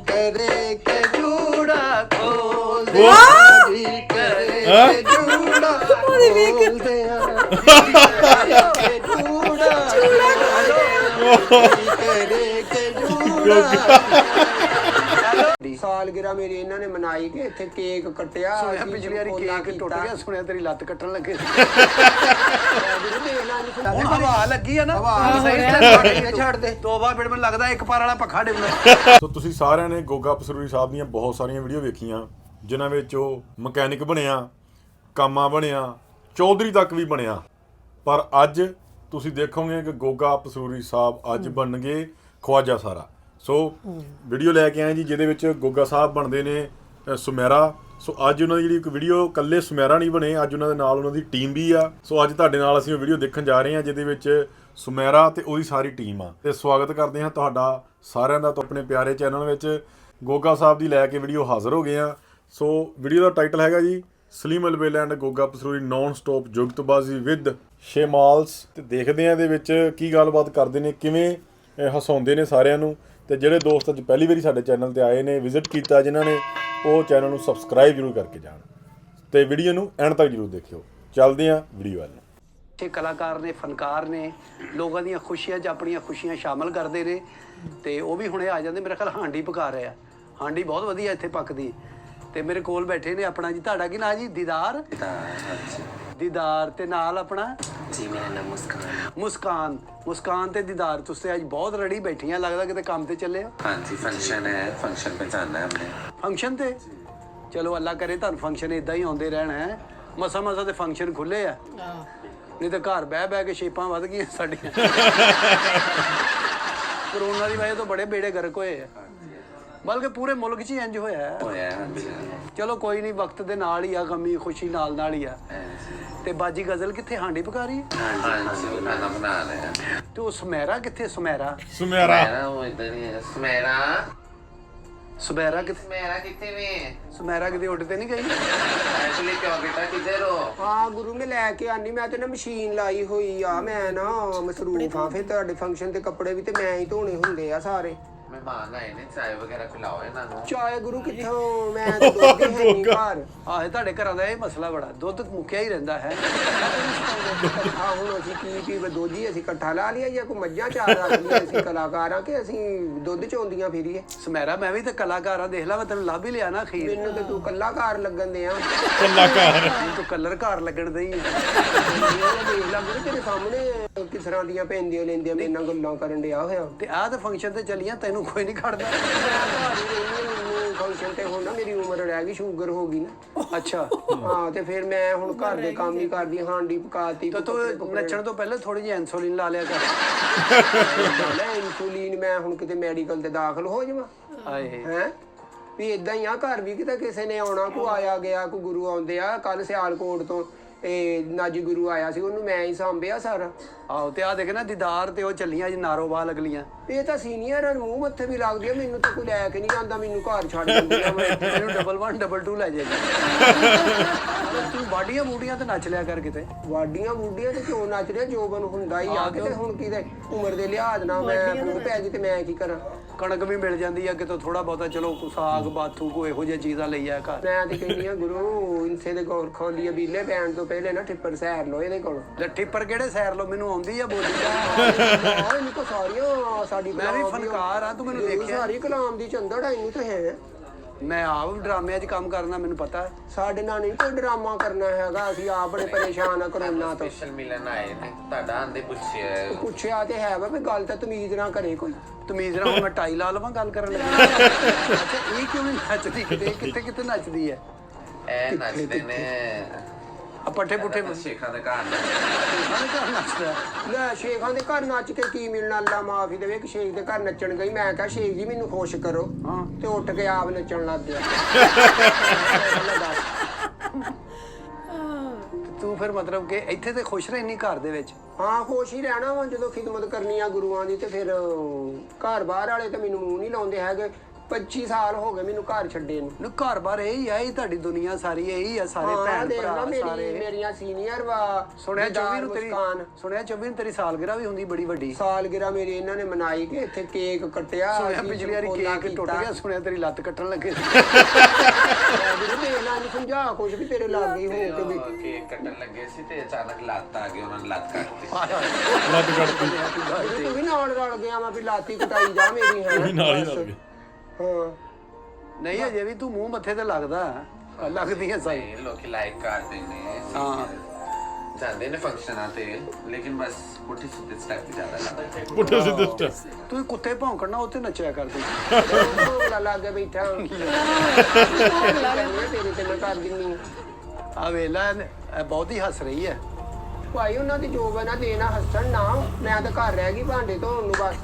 करे के जूड़ा खोल दे जी करे के जूड़ा खोल दे के जूड़ा करे के जूड़ा सालगिरह मेरी इन्होंने मनाई के इत्थे केक कटिया सुनिया पिछली बारी केक टुट गया सुनिया तेरी लत्त कट्टन लगे हवा लगी है ना सही छੱਡ ਦੇ ਤੋਬਾ ਫਿਰ ਮੈਨੂੰ ਲੱਗਦਾ ਇੱਕ ਪਾਰ ਵਾਲਾ ਪੱਖਾ ਡਿੱਗਣਾ। ਸੋ ਤੁਸੀਂ ਸਾਰਿਆਂ ਨੇ ਗੋਗਾ ਪਸਰੂਰੀ ਸਾਹਿਬ ਦੀਆਂ ਬਹੁਤ ਸਾਰੀਆਂ ਵੀਡੀਓ ਵੇਖੀਆਂ ਜਿਨ੍ਹਾਂ ਵਿੱਚ ਉਹ ਮਕੈਨਿਕ ਬਣਿਆ, ਕਾਮਾ ਬਣਿਆ, ਚੌਧਰੀ ਤੱਕ ਵੀ ਬਣਿਆ। ਪਰ ਅੱਜ ਤੁਸੀਂ ਦੇਖੋਗੇ ਕਿ ਗੋਗਾ ਪਸਰੂਰੀ ਸਾਹਿਬ ਅੱਜ ਬਣਨਗੇ ਖਵਾਜਾ ਸਾਰਾ। ਸੋ ਵੀਡੀਓ ਲੈ ਕੇ ਆਏ ਜੀ ਜਿਹਦੇ ਵਿੱਚ ਗੋਗਾ ਸਾਹਿਬ ਬਣਦੇ ਨੇ ਸੁਮੈਰਾ। ਸੋ ਅੱਜ ਉਹਨਾਂ ਦੀ ਜਿਹੜੀ ਇੱਕ ਵੀਡੀਓ ਇਕੱਲੇ ਸੁਮੈਰਾ ਨਹੀਂ ਬਣੇ, ਅੱਜ ਉਹਨਾਂ ਦੇ ਨਾਲ ਉਹਨਾਂ ਦੀ ਟੀਮ ਵੀ ਆ। ਸੋ ਅੱਜ ਤੁਹਾਡੇ ਨਾਲ ਅਸੀਂ ਉਹ ਵੀਡੀਓ ਦੇਖਣ ਜਾ ਰਹੇ ਹਾਂ ਜਿਹਦੇ ਵਿੱਚ ਸੁਮੈਰਾ ਤੇ ਉਹਦੀ ਸਾਰੀ ਟੀਮ ਆ। ਤੇ ਸਵਾਗਤ ਕਰਦੇ ਹਾਂ ਤੁਹਾਡਾ ਸਾਰਿਆਂ ਦਾ ਤੋਂ ਆਪਣੇ ਪਿਆਰੇ ਚੈਨਲ ਵਿੱਚ। ਗੋਗਾ ਸਾਹਿਬ ਦੀ ਲੈ ਕੇ ਵੀਡੀਓ ਹਾਜ਼ਰ ਹੋ ਗਏ ਆ। ਸੋ ਵੀਡੀਓ ਦਾ ਟਾਈਟਲ ਹੈਗਾ ਜੀ ਸਲੀਮ ਅਲਵੇਲਾ and Goga Pasroori non stop ਜੁਗਤਬਾਜ਼ੀ ਵਿਦ ਸ਼ੇਮਾਲਸ। ਤੇ ਦੇਖਦੇ ਹਾਂ ਇਹਦੇ ਵਿੱਚ ਕੀ ਗੱਲਬਾਤ ਕਰਦੇ ਨੇ, ਕਿਵੇਂ ਹਸਾਉਂਦੇ ਨੇ ਸਾਰਿਆਂ ਨੂੰ। ਤੇ ਜਿਹੜੇ ਦੋਸਤ ਅੱਜ ਪਹਿਲੀ ਵਾਰੀ ਸਾਡੇ ਚੈਨਲ ਤੇ ਆਏ ਨੇ, ਵਿਜ਼ਿਟ ਕੀਤਾ ਜਿਨ੍ਹਾਂ ਨੇ, ਉਹ ਚੈਨਲ ਨੂੰ ਸਬਸਕ੍ਰਾਈਬ ਜ਼ਰੂਰ ਕਰਕੇ ਜਾਣ ਤੇ ਵੀਡੀਓ ਨੂੰ ਐਂਡ ਤੱਕ ਜ਼ਰੂਰ ਦੇਖਿਓ। ਚੱਲਦੇ ਹਾਂ ਵੀਡੀਓ ਵੱਲ। ਇਹ ਕਲਾਕਾਰ ਨੇ, ਫਨਕਾਰ ਨੇ, ਲੋਕਾਂ ਦੀਆਂ ਖੁਸ਼ੀਆਂ 'ਚ ਆਪਣੀਆਂ ਖੁਸ਼ੀਆਂ ਸ਼ਾਮਲ ਕਰਦੇ ਨੇ। ਤੇ ਉਹ ਵੀ ਹੁਣੇ ਆ ਜਾਂਦੇ। ਮੇਰਾ ਖਿਆਲ ਹਾਂਡੀ ਪਕਾ ਰਹੇ ਆ। ਹਾਂਡੀ ਬਹੁਤ ਵਧੀਆ ਇੱਥੇ ਪੱਕਦੀ। ਤੇ ਮੇਰੇ ਕੋਲ ਬੈਠੇ ਨੇ ਆਪਣਾ ਜੀ, ਤੁਹਾਡਾ ਕੀ ਨਾਂ ਜੀ? ਦੀਦਾਰ। ਦੀਦਾਰ ਤੇ ਨਾਲ ਆਪਣਾ ਜੀ ਮੇਰਾ ਨਾਮ ਮੁਸਕਾਨ। ਮੁਸਕਾਨ ਤੇ ਦੀਦਾਰ, ਤੁਸੀਂ ਅੱਜ ਬਹੁਤ ਰੜੀ ਬੈਠੀਆਂ, ਲੱਗਦਾ ਕਿਤੇ ਕੰਮ ਤੇ ਚੱਲੇ ਹੋ। ਹਾਂਜੀ फंक्शन है, फंक्शन पे जाना है हमने। ਫੰਕਸ਼ਨ ਤੇ ਚਲੋ ਅੱਲਾ ਕਰੇ ਤੁਹਾਨੂੰ ਫੰਕਸ਼ਨ ਇਦਾਂ ਹੀ ਆਉਂਦੇ ਰਹਿਣ। ਹੈ ਮਸਾ ਮਸਾ ਤੇ ਫੰਕਸ਼ਨ ਖੁੱਲੇ ਆ, ਨਹੀਂ ਤਾਂ ਘਰ ਬਹਿ ਕੇ ਸ਼ੇਪਾਂ ਵੱਧ ਗਈਆਂ ਸਾਡੀਆਂ। ਕਰੋਨਾ ਦੀ ਵਜ੍ਹਾ ਤੋਂ ਬੜੇ ਬੇੜੇ ਗਰਕ ਹੋਏ ਆ, ਬਲਕਿ ਪੂਰੇ ਮੁਲਕ 'ਚ ਹੀ ਇੰਜ ਹੋਇਆ। ਚਲੋ ਕੋਈ ਨਹੀਂ, ਵਕਤ ਦੇ ਨਾਲ ਹੀ ਆ, ਗਮੀ ਖੁਸ਼ੀ ਨਾਲ ਨਾਲ ਹੀ ਆ। ਤੇ ਬਾਜੀ ਗਜ਼ਲ ਕਿੱਥੇ? ਹਾਂਡੀ ਪਕਾ ਰਹੀ ਹੈ। खाना बना रहे हैं। ਤੇ ਉਹ ਸਮੈਰਾ ਕਿੱਥੇ? ਸਮੈਰਾ वो इधर ही है। सुमेरा ਸਮੈਰਾ ਕਿੱਥੇ? सुमेरा कितने में? ਸਮੈਰਾ ਕਿਤੇ ਉੱਡ ਤੇ ਨਹੀਂ ਗਈ? एक्चुअली क्या बेटा किधर हो? ਹਾਂ ਗੁਰੂ ਮੈਂ ਲੈ ਕੇ ਆਨੀ। ਮੈਂ ਤੇ ਨਾ ਮਸ਼ੀਨ ਲਾਈ ਹੋਈ ਆ, ਮੈਂ ਨਾ ਮਸਰੂਫ ਆ। ਫਿਰ ਤੁਹਾਡੇ ਫੰਕਸ਼ਨ ਤੇ ਕੱਪੜੇ ਵੀ ਤੇ ਮੈਂ ਹੀ ਧੋਣੇ ਹੁੰਦੇ ਆ ਸਾਰੇ। मेहमान आए ने, चाय वगैरह पिलाओ इन्हों। ਚਾਹੇ ਗੁਰੂ ਕਿੱਥੋਂ, ਮੈਂ ਤੇ ਦੁੱਧ ਹੀ ਹੈ ਨਹੀਂ ਘਰ। ਆਹੇ ਤੁਹਾਡੇ ਘਰਾਂ ਦਾ ਇਹ ਮਸਲਾ ਬੜਾ, ਦੁੱਧ ਮੁੱਕਿਆ ਹੀ ਰਹਿੰਦਾ ਹੈ। ਇਕੱਠਾ ਹੁਣ ਅਸੀਂ ਕੀ ਦੁੱਧ ਹੀ ਅਸੀਂ ਇਕੱਠਾ ਲਾ ਲਿਆ ਜਾਂ ਕੋਈ ਮੱਝਾਂ ਚਾਰ ਰੱਖ ਲਈਆਂ? ਅਸੀਂ ਕਲਾਕਾਰ ਆ ਕਿ ਅਸੀਂ ਦੁੱਧ ਚੋਂਦੀਆਂ ਫਿਰੀਏ? ਸਮੈਰਾ ਮੈਂ ਵੀ ਤਾਂ ਕਲਾਕਾਰ ਆ, ਦੇਖ ਲਾ ਮੈਂ ਤੈਨੂੰ ਲੱਭ ਹੀ ਲਿਆ ਨਾ ਅਖੀਰ। ਮੈਨੂੰ ਤੇ ਤੂੰ ਕਲਾਕਾਰ ਲੱਗਣ ਦੇ ਆ। ਤੂੰ ਕਲਰ ਘਰ ਲੱਗਣ ਦੇ ਹੀ। ਦੇਖ ਲਾ ਗੁਰੂ ਤੇਰੇ ਸਾਹਮਣੇ ਕਿਸ ਤਰ੍ਹਾਂ ਦੀਆਂ ਪੈਂਦੀਆਂ ਲੈਂਦੀਆਂ ਮੇਰੇ ਨਾਲ ਗੱਲਾਂ ਕਰਨ ਡਿਆ ਹੋਇਆ। ਤੇ ਆਹ ਤੇ ਫੰਕਸ਼ਨ ਤੇ ਚੱਲੀਆਂ, ਤੈਨੂੰ ਕੋਈ ਨਹੀਂ ਖੜਦਾ। ਫੰਕਸ਼ਨ ਤੇ ਹੁਣ ਨਾ ਮੇਰੀ ਉਮਰ ਰਹਿ ਗਈ, ਸ਼ੂਗਰ ਹੋ ਗਈ ਨਾ। ਅੱਛਾ ਹਾਂ ਤੇ ਫਿਰ ਮੈਂ ਹੁਣ ਘਰ ਦੇ ਕੰਮ ਹੀ ਕਰਦੀ, ਹਾਂਡੀ ਪਕਾਤੀ। ਤਾਂ ਤੂੰ ਨੱਚਣ ਤੋਂ ਪਹਿਲਾਂ ਥੋੜੀ ਜਿਹੀ ਇਨਸੂਲਿਨ ਲਾ ਲਿਆ ਕਰ। ਇਨਸੂਲਿਨ ਮੈਂ ਹੁਣ ਕਿਤੇ ਮੈਡੀਕਲ ਤੇ ਦਾਖਲ ਹੋ ਜਾਵਾਂ? ਆਏ ਹੈ ਵੀ ਇਦਾਂ ਹੀ ਆ, ਘਰ ਵੀ ਕਿਤੇ ਕਿਸੇ ਨੇ ਆਉਣਾ, ਕੋ ਆਇਆ ਗਿਆ, ਕੋ ਗੁਰੂ ਆਉਂਦੇ ਆ। ਕੱਲ ਸਿਆਲਕੋਟ ਤੋਂ ਇਹ ਨਾਜੀ ਗੁਰੂ ਆਇਆ ਸੀ, ਉਹਨੂੰ ਮੈਂ ਹੀ ਸਾਂਭਿਆ ਸਾਰਾ। ਆਹੋ ਤੇ ਆ ਦੇਖ ਨਾ ਦੀਦਾਰ ਤੇ ਉਹ ਚੱਲੀਆਂ ਜੀ ਨਾਰੋਵਾਲ ਅਗਲੀਆਂ। ਇਹ ਤਾਂ ਸੀਨੀਅਰ ਮੂੰਹ ਮੱਥੇ ਵੀ ਲੱਗਦੀ ਆ। ਮੈਨੂੰ ਤਾਂ ਕੋਈ ਲੈ ਕੇ ਨਹੀਂ ਜਾਂਦਾ, ਮੈਨੂੰ ਘਰ ਛੱਡ ਦਿੰਦੇ ਆ। ਮੈਨੂੰ ਡਬਲ 1 ਡਬਲ 2 ਲੈ ਜਾਏਗੀ। ਤੂੰ ਬਾਡੀਆਂ ਬੂਡੀਆਂ ਤੇ ਨੱਚ ਲਿਆ ਕਰ ਕਿਤੇ। ਵਾਡੀਆਂ ਬੂਡੀਆਂ ਤੇ ਕਿਉਂ ਨੱਚ ਰਿਹਾ? ਜੋਬਨ ਹੁੰਦਾ ਹੀ ਆ ਕਿਤੇ। ਹੁਣ ਕਿਤੇ ਉਮਰ ਦੇ ਲਿਹਾਜ਼ ਨਾਲ ਮੈਂ ਫੁੱਟ ਪੈ ਗਈ ਤੇ ਮੈਂ ਕੀ ਕਰਾਂ? ਕਣਕ ਵੀ ਮਿਲ ਜਾਂਦੀ ਆ ਕਿਤੋਂ ਥੋੜਾ ਬਹੁਤਾ, ਚਲੋ ਸਾਗ ਬਾਥੂ ਕੋ ਇਹੋ ਜਿਹੀਆਂ ਚੀਜ਼ਾਂ ਲਈ ਆ ਘਰ। ਮੈਂ ਤੇ ਕਹਿੰਦੀ ਆ ਗੁਰੂ ਇਨਸੇ ਦੇ ਗੌਰ ਖੋਲੀ ਬੀਲੇ ਪੈਣ ਤੋਂ ਪਹਿਲੇ ਨਾ ਠਿੱਪਰ ਸੈਰ ਲੋ ਇਹਦੇ ਕੋਲ। ਠਿੱਪਰ ਕਿਹੜੇ ਸੈਰ ਲੋ? ਮੈਨੂੰ ਆਉਂਦੀ ਆ ਬੋਲੀ। ਇਹਨੂੰ ਕੋ ਸਾਰੀਆਂ ਸਾਡੀ ਮੈਂ ਵੀ ਫਨਕਾਰ ਆ, ਤੂੰ ਮੈਨੂੰ ਦੇਖਿਆ। ਸਾਰੀ ਕਲਾਮ ਦੀ ਚੰਦੜ ਆ, ਇਹਨੂੰ ਤਾਂ ਹੈ। ਮੈਂ ਆਪ ਡਰਾਮਿਆਂ 'ਚ ਕੰਮ ਕਰਨਾ, ਮੈਨੂੰ ਪਤਾ ਹੈ। ਸਾਡੇ ਨਾਲ ਨਹੀਂ ਕੋਈ ਡਰਾਮਾ ਕਰਨਾ ਹੈਗਾ। ਅਸੀਂ ਆਪ ਬੜੇ ਪਰੇਸ਼ਾਨ ਆ ਕਰੋਨਾ ਤੋਂ। स्पेशल मिलन आए थे, ਤੁਹਾਡਾ ਆਂਦੇ ਪੁੱਛਿਆ। ਪੁੱਛਿਆ ਤੇ ਹੈ ਵਾ ਵੀ ਗੱਲ ਤਾਂ ਤਮੀਜ਼ ਨਾਲ ਕਰੇ ਕੋਈ। ਤਮੀਜ਼ ਨਾਲ ਮੈਂ ਟਾਈ ਲਾ ਲਵਾਂ ਗੱਲ ਕਰਨ ਲੱਗੀ। ਅੱਛਾ ਇਹ ਕਿਉਂ ਨਹੀਂ ਨੱਚਦੀ? ਕਿਤੇ ਕਿਤੇ ਨੱਚਦੀ ਹੈ। ਇਹ ਨੱਚਦੇ ਨੇ ਆ ਪੱਠੇ ਪੁੱਠੇ ਸ਼ੇਖਾਂ ਦੇ ਘਰ। ਨੱਚਦਾ। ਲੈ ਸ਼ੇਖਾਂ ਦੇ ਘਰ ਨੱਚ ਕੇ ਕੀ ਮਿਲਣਾ? ਅੱਲਾ ਮਾਫੀ ਦੇਵੇ। ਇੱਕ ਸ਼ੇਖ ਦੇ ਘਰ ਨੱਚਣ ਗਈ, ਮੈਂ ਕਿਹਾ ਸ਼ੇਖ ਜੀ ਮੈਨੂੰ ਖੁਸ਼ ਕਰੋ। ਹਾਂ ਤੇ ਉੱਠ ਕੇ ਆਪ ਨੱਚਣ ਲੱਗ ਗਿਆ। ਤੂੰ ਫਿਰ ਮਤਲਬ ਕਿ ਇੱਥੇ ਤੇ ਖੁਸ਼ ਰਹਿਨੀ ਘਰ ਦੇ ਵਿੱਚ? ਹਾਂ ਖੁਸ਼ ਹੀ ਰਹਿਣਾ ਵਾ। ਜਦੋਂ ਖਿਦਮਤ ਕਰਨੀ ਆ ਗੁਰੂਆਂ ਦੀ ਤੇ ਫਿਰ ਘਰ ਬਾਹਰ ਵਾਲੇ ਤਾਂ ਮੈਨੂੰ ਮੂੰਹ ਨਹੀਂ ਲਾਉਂਦੇ ਹੈਗੇ। 25 ਸਾਲ ਹੋ ਗਏ ਮੈਨੂੰ ਘਰ ਛੱਡੇ ਨੂੰ। ਘਰ ਬਾਰ ਇਹੀ ਆ, ਇਹ ਤੁਹਾਡੀ ਦੁਨੀਆ ਸਾਰੀ ਇਹੀ ਆ, ਸਾਰੇ ਹਾਂ, ਭੈਣ ਦੇਖ ਲਾ ਭਰਾ ਮੇਰੀ ਸਾਰੇ। ਮੇਰੀਆਂ ਸੀਨੀਅਰ ਵਾ ਸੁਣਿਆ 24 ਨੂੰ ਮੁਸਕਾਨ। ਸੁਣਿਆ 24 ਨੂੰ ਤੇਰੀ ਸਾਲਗਿਰਾ ਵੀ ਹੁੰਦੀ ਬੜੀ ਵੱਡੀ। ਸਾਲਗਿਰਾ ਮੇਰੀ ਇਹਨਾਂ ਨੇ ਮਨਾਈ ਕਿ ਇੱਥੇ ਕੇਕ ਕੱਟਿਆ। ਸੁਣਿਆ ਅਸੀਂ ਪਿਛਲੀ ਵਾਰੀ ਚਮਕੌਲਾ ਕੇਕ ਟੁੱਟ ਕੀਤਾ। ਗਿਆ, ਸੁਣਿਆ ਤੇਰੀ ਲੱਤ ਕੱਟਣ ਲੱਗੇ। ਵੀਰੇ ਦੇਖ ਲਾ ਨਹੀਂ ਸਮਝਾ ਕੁਝ ਵੀ ਤੇਰੇ ਲਾਗੇ ਹੀ ਹੋ ਕੇ ਵੀ। ਕੇਕ ਕੱਟਣ ਲੱਗੇ ਸੀ ਤੇ ਅਚਾਨਕ ਲੱਤ ਆ ਗਈ, ਉਹਨਾਂ ਨੇ ਲੱਤ ਕੱਟਤੀ। ਲੱਤ ਕੱਟਦੀ ਵੀਰੇ ਤੂੰ ਵੀ ਨਾਲ ਰਲ ਗਿਆ ਮੈਂ ਵੀ ਲਾਤੀ ਕਟਾਈ ਜਾ ਮੇਰੀ ਹੈ ਵੀ ਨਾਲ ਹੀ ਲੱਗ ਗਏ। ਹਾਂ ਨਹੀਂ ਅਜੇ ਵੀ ਤੂੰ ਮੂੰਹ ਮੱਥੇ ਤੇ ਲੱਗਦਾ, ਲੱਗਦੀਆਂ ਸਹੀ। ਤੇ ਲੋਕੀ ਲਾਈਕ ਕਰਦੇ ਨੇ, ਹਾਂ। ਜਾਂਦੇ ਨੇ ਫੰਕਸ਼ਨਾਂ ਤੇ, ਲੇਕਿਨ ਬਸ ਪੁੱਠੀ ਸਿੱਧੀ ਸਟੈਪ ਜ਼ਿਆਦਾ ਲਾਉਂਦੇ। ਪੁੱਠੇ ਸਿੱਧੇ ਸਟੈਪ। ਤੂੰ ਕੁੱਤੇ ਭੌਂਕਣਾ ਉੱਤੇ ਨੱਚਿਆ ਕਰਦੇ। ਭੋਗਲਾ ਲਾ ਕੇ ਬੈਠਾ ਤੇਰੇ ਤੇ ਮੈਂ ਕਰ ਦਿੰਨੀ ਆ ਵੇਲਾ ਬਹੁਤ ਹੀ ਹੱਸ ਰਹੀ ਹੈ। ਭਾਈ ਉਹਨਾਂ ਦੀ ਜੋਬ ਹੈ ਨਾ ਦੇਣਾ ਹੱਸਣ ਨਾ, ਮੈਂ ਤਾਂ ਘਰ ਰਹਿ ਗਈ ਭਾਂਡੇ ਧੋਣ ਨੂੰ ਬਸ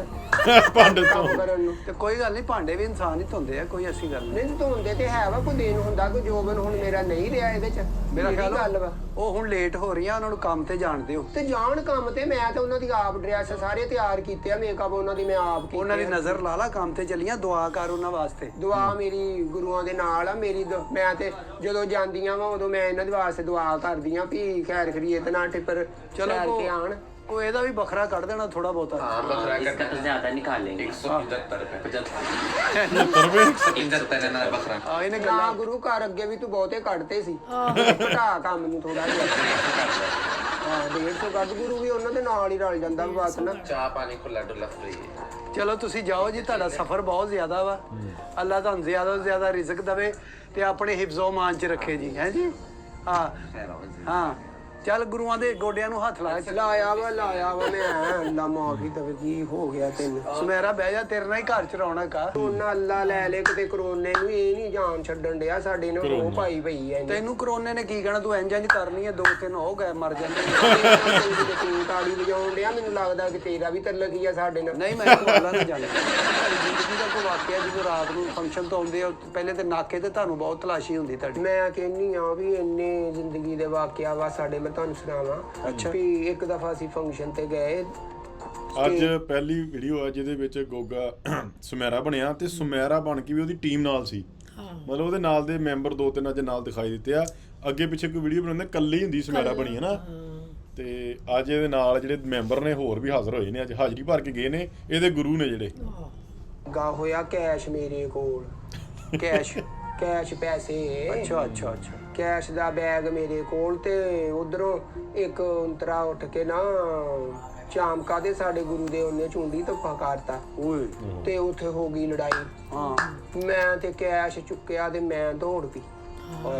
ਭਾਂਡੇ ਤੋਂ ਕੰਮ ਕਰਨ ਨੂੰ। ਤੇ ਕੋਈ ਗੱਲ ਨਹੀਂ, ਭਾਂਡੇ ਵੀ ਇਨਸਾਨ ਹੀ ਧੋਂਦੇ ਆ, ਕੋਈ ਐਸੀ ਗੱਲ ਨਹੀਂ। ਨਹੀਂ ਧੋਂਦੇ ਤੇ ਹੈ ਵਾ, ਕੋਈ ਦੇਣ ਹੁੰਦਾ ਕੋਈ ਜੋਬਨ ਹੁਣ ਮੇਰਾ ਨਹੀਂ ਰਿਹਾ ਇਹਦੇ ਚ। ਮੇਰਾ ਕਿਹੜੀ ਖਿਆਲ ਗੱਲ ਵਾ ਉਹ ਹੁਣ ਲੇਟ ਹੋ ਰਹੀਆਂ, ਉਹਨਾਂ ਨੂੰ ਕੰਮ ਤੇ ਜਾਣ ਦਿਓ। ਤੇ ਜਾਣ ਕੰਮ ਤੇ, ਮੈਂ ਤਾਂ ਉਹਨਾਂ ਦੀ ਆਪ ਡਰੈਸ ਸਾਰੇ ਤਿਆਰ ਕੀਤੇ ਆ, ਮੇਕਅਪ ਉਹਨਾਂ ਦੀ ਮੈਂ ਆਪ ਕੀਤੀ। ਉਹਨਾਂ ਦੀ ਨਜ਼ਰ ਲਾ ਲਾ, ਕੰਮ ਤੇ ਚੱਲੀਆਂ, ਦੁਆ ਕਰ ਉਹਨਾਂ ਵਾਸਤੇ। ਦੁਆ ਮੇਰੀ ਗੁਰੂਆਂ ਦੇ ਨਾਲ ਆ ਮੇਰੀ। ਮੈਂ ਤੇ ਜਦੋਂ ਜਾਂਦੀਆਂ ਵਾ ਉਦੋਂ ਮੈਂ ਇਹਨਾਂ ਦੇ ਵਾਸਤੇ ਦੁਆ ਕਰਦੀ ਆ ਵੀ ਖੈਰ ਖਰੀਏ ਨਾ ਟਿੱਪਰ ਚਲੋ ਕੇ ਆਣ। ਉਹ ਇਹਦਾ ਵੀ ਵੱਖਰਾ ਕੱਢ ਦੇਣਾ ਥੋੜਾ ਬਹੁਤਾ। हाँ बकरा इसका कटना तो ज्यादा निकाल लेंगे 175 रुपए 75 75 ना बकरा ਆ ਇਹਨੇ ਨਾ ਗੱਲਾਂ ਗੁਰੂ ਘਰ ਅੱਗੇ ਵੀ ਤੂੰ ਬਹੁਤੇ ਕੱਢਦੇ ਸੀ, ਘਟਾ ਕੰਮ ਨੂੰ ਥੋੜਾ ਜਿਹਾ। ਹਾਂ 150 ਕੱਢ, ਗੁਰੂ ਵੀ ਉਹਨਾਂ ਦੇ ਨਾਲ ਹੀ ਰਲ ਜਾਂਦਾ ਵਾ ਬਸ ਨਾ। चाह पानी खुला डुला फ्री है। ਚਲੋ ਤੁਸੀਂ ਜਾਓ ਜੀ, ਤੁਹਾਡਾ ਸਫ਼ਰ ਬਹੁਤ ਜ਼ਿਆਦਾ ਵਾ। ਅੱਲਾ ਤੁਹਾਨੂੰ ਜ਼ਿਆਦਾ ਤੋਂ ਜ਼ਿਆਦਾ ਰਿਜ਼ਕ ਦੇਵੇ ਤੇ ਆਪਣੇ ਹਿਫਜ਼ੋ ਮਾਨ ਚ ਰੱਖੇ ਜੀ, ਹੈ ਜੀ। ਹਾਂ ਹਾਂ ਚੱਲ ਗੁਰੂਆਂ ਦੇ ਗੋਡਿਆਂ ਨੂੰ ਹੱਥ ਲਾ। ਲਾਇਆ ਵਾ ਮੈਂ। ਅੱਲਾ ਮਾਫੀ ਦਵੇ, ਕੀ ਹੋ ਗਿਆ ਤੈਨੂੰ? ਸੁਮੇਰਾ ਬਹਿ ਜਾ, ਤੇਰੇ ਨਾਲ ਹੀ ਘਰ ਚ ਰੌਣਕ ਆ। ਉਹਨਾਂ ਅੱਲਾ ਲੈ ਲੈ ਕਿਤੇ ਕਰੋਨੇ ਨੂੰ, ਇਹ ਨਹੀਂ ਜਾਨ ਛੱਡਣ ਡਿਆ ਸਾਡੇ ਨਾਲ। ਉਹ ਭਾਈ ਭਈ ਐ ਤੈਨੂੰ ਕਰੋਨੇ ਨੇ ਕੀ ਕਹਿਣਾ, ਤੂੰ ਇੰਜ ਕਰਨੀ ਹੈ, 2-3 ਹੋ ਗਏ ਮਰ ਜਾਂਦੇ। ਤੂੰ ਤਾੜੀ ਵਜਾਉਣ ਡਿਆ, ਮੈਨੂੰ ਲੱਗਦਾ ਕਿ ਤੇਰਾ ਵੀ ਤਲਕ ਹੀ ਆ ਸਾਡੇ ਨਾਲ। ਨਹੀਂ ਮੈਂ ਕੋਲਾ ਨਹੀਂ ਜਾਣਾ। ਜ਼ਿੰਦਗੀ ਦਾ ਕੋਈ ਵਾਕਿਆ ਜਦੋਂ ਰਾਤ ਨੂੰ ਫੰਕਸ਼ਨ ਤੋਂ ਆਉਂਦੇ ਆ, ਪਹਿਲੇ ਤੇ ਨਾਕੇ ਤੇ ਤੁਹਾਨੂੰ ਬਹੁਤ ਤਲਾਸ਼ੀ ਹੁੰਦੀ ਤੁਹਾਡੀ। ਮੈਂ ਕਹਿੰਨੀ ਆ ਵੀ ਇੰਨੇ ਜ਼ਿੰਦਗੀ ਦੇ ਵਾਕਿਆ ਵਾ ਸਾਡੇ, ਮੈਂ ਤੁਹਾਨੂੰ ਸੁਣਾਵਾਂ ਵੀ ਇੱਕ ਦਫਾ ਅਸੀਂ ਫੰਕਸ਼ਨ ਤੇ ਗਏ। ਅੱਜ ਪਹਿਲੀ ਵੀਡੀਓ ਆ ਜਿਹਦੇ ਵਿੱਚ ਗੋਗਾ ਸੁਮੇਰਾ ਬਣਿਆ ਤੇ ਸੁਮੇਰਾ ਬਣ ਕੇ ਵੀ ਉਹਦੀ ਟੀਮ ਨਾਲ ਸੀ। ਮਤਲਬ ਉਹਦੇ ਨਾਲ ਦੇ ਮੈਂਬਰ 2-3 ਅੱਜ ਨਾਲ ਦਿਖਾਈ ਦਿੱਤੇ ਆ। ਅੱਗੇ ਪਿੱਛੇ ਕੋਈ ਵੀਡੀਓ ਬਣਾਉਂਦੇ ਕੱਲੀ ਹੁੰਦੀ ਸੁਮੇਰਾ ਬਣੀ ਹੈ ਨਾ। ਤੇ ਅੱਜ ਇਹਦੇ ਨਾਲ ਜਿਹੜੇ ਮੈਂਬਰ ਨੇ ਹੋਰ ਵੀ ਹਾਜ਼ਰ ਹੋਏ ਨੇ, ਅੱਜ ਹਾਜ਼ਰੀ ਭਰ ਕੇ ਗਏ ਨੇ ਇਹਦੇ ਗੁਰੂ ਨੇ ਜਿਹੜੇ। ਗਾ ਹੋਇਆ ਕੈਸ਼ ਮੇਰੇ ਕੋਲ, ਕੈਸ਼ ਪੈਸੇ। ਅੱਛਾ ਅੱਛਾ ਅੱਛਾ। ਕੈਸ਼ ਦਾ ਬੈਗ ਮੇਰੇ ਕੋਲ ਤੇ ਉਧਰੋਂ ਇੱਕ ਉਂਤਰਾ ਉੱਠ ਕੇ ਨਾ ਚਾਮਕਾ ਦੇ ਸਾਡੇ ਗੁਰੂ ਦੇ ਉਹਨੇ ਚੁੰਡੀ ਧੱਫਾ ਕਰਤਾ ਓਏ ਤੇ ਉੱਥੇ ਹੋ ਗਈ ਲੜਾਈ। ਹਾਂ ਮੈਂ ਤੇ ਕੈਸ਼ ਚੁੱਕਿਆ ਤੇ ਮੈਂ ਦੌੜ ਪਈ।